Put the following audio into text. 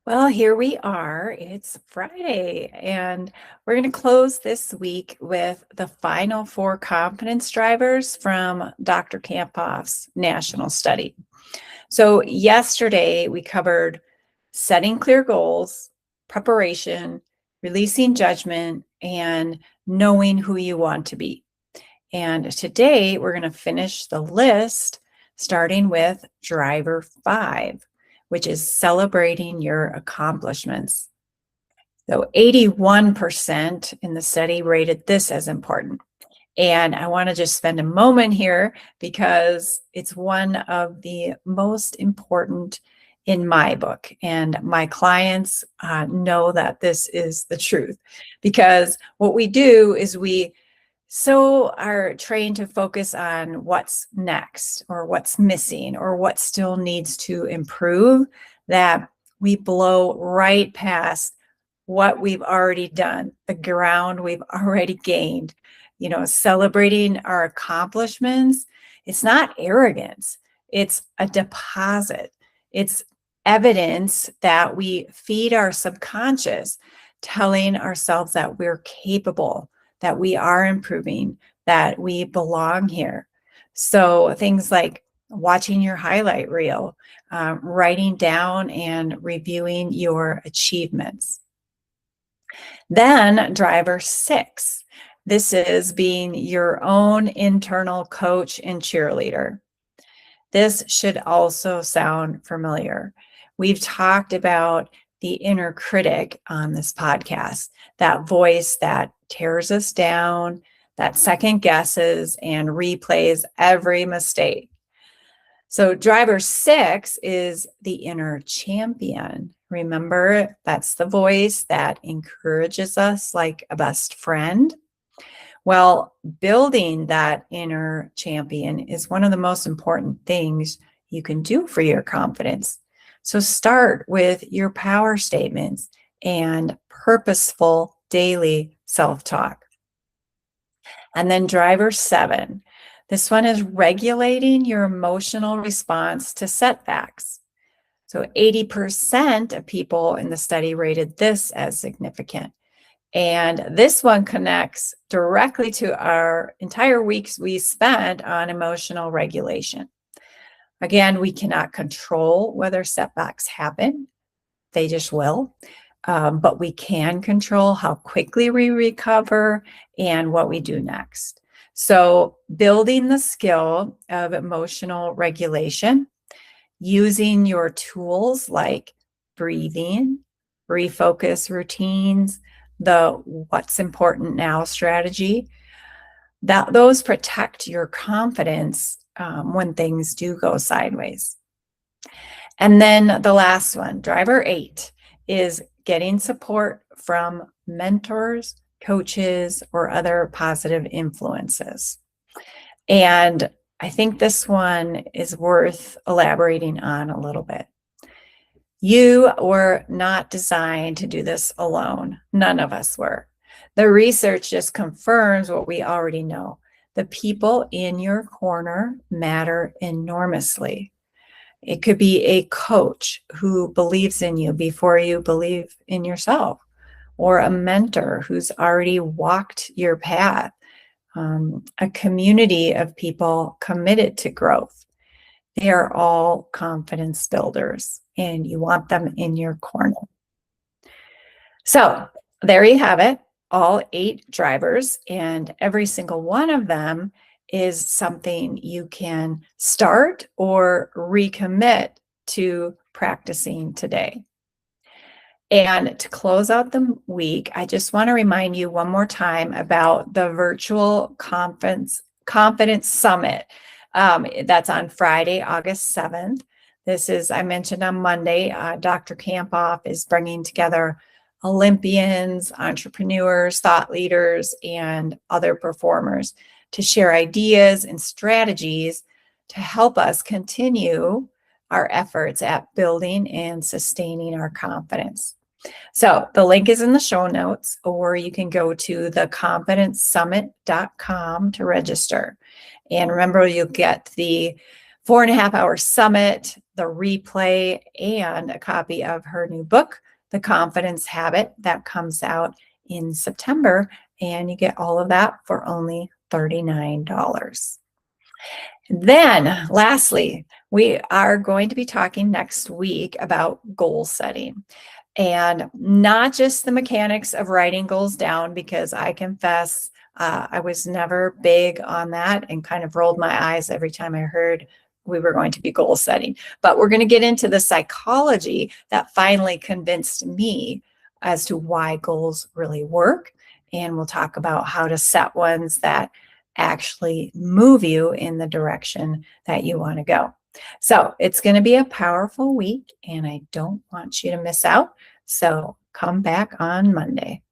Well, here we are. It's Friday, and we're going to close this week with the final 4 confidence drivers from Dr. Kamphoff's national study. So, yesterday we covered setting clear goals, preparation, releasing judgment, and knowing who you want to be. And today we're going to finish the list starting with driver 5, which is celebrating your accomplishments. So 81% in the study rated this as important. And I want to just spend a moment here because it's one of the most important in my book. And my clients know that this is the truth, because what we do is we are trained to focus on what's next or what's missing or what still needs to improve, that we blow right past what we've already done, the ground we've already gained. Celebrating our accomplishments, it's not arrogance, it's a deposit. It's evidence that we feed our subconscious, telling ourselves that we're capable, that we are improving, that we belong here. So things like watching your highlight reel, writing down and reviewing your achievements. Then driver 6, this is being your own internal coach and cheerleader. This should also sound familiar. We've talked about the inner critic on this podcast, that voice that tears us down, that second guesses and replays every mistake. So driver 6 is the inner champion. Remember, that's the voice that encourages us like a best friend. Well, building that inner champion is one of the most important things you can do for your confidence. So start with your power statements and purposeful daily self-talk. And then driver 7, this one is regulating your emotional response to setbacks. So 80% of people in the study rated this as significant. And this one connects directly to our entire weeks we spent on emotional regulation. Again, we cannot control whether setbacks happen. They just will. But we can control how quickly we recover and what we do next. So building the skill of emotional regulation, using your tools like breathing, refocus routines, the what's important now strategy, that those protect your confidence when things do go sideways. And then the last one, driver 8, is getting support from mentors, coaches, or other positive influences. And I think this one is worth elaborating on a little bit. You were not designed to do this alone. None of us were. The research just confirms what we already know. The people in your corner matter enormously. It could be a coach who believes in you before you believe in yourself, or a mentor who's already walked your path, a community of people committed to growth. They are all confidence builders, and you want them in your corner. So there you have it, all 8 drivers, and every single one of them is something you can start or recommit to practicing today. And to close out the week, I just want to remind you one more time about the virtual confidence summit. That's on Friday, August 7th. This is, I mentioned on Monday, Dr. Kamphoff is bringing together Olympians, entrepreneurs, thought leaders, and other performers to share ideas and strategies to help us continue our efforts at building and sustaining our confidence. So the link is in the show notes, or you can go to theconfidencesummit.com to register. And remember, you'll get the 4.5-hour summit, the replay, and a copy of her new book, The Confidence Habit, that comes out in September. And you get all of that for only $39. Then lastly, we are going to be talking next week about goal setting. And not just the mechanics of writing goals down, because I confess I was never big on that and kind of rolled my eyes every time I heard we were going to be goal setting. But we're going to get into the psychology that finally convinced me as to why goals really work. And we'll talk about how to set ones that actually move you in the direction that you want to go. So it's going to be a powerful week, and I don't want you to miss out. So come back on Monday.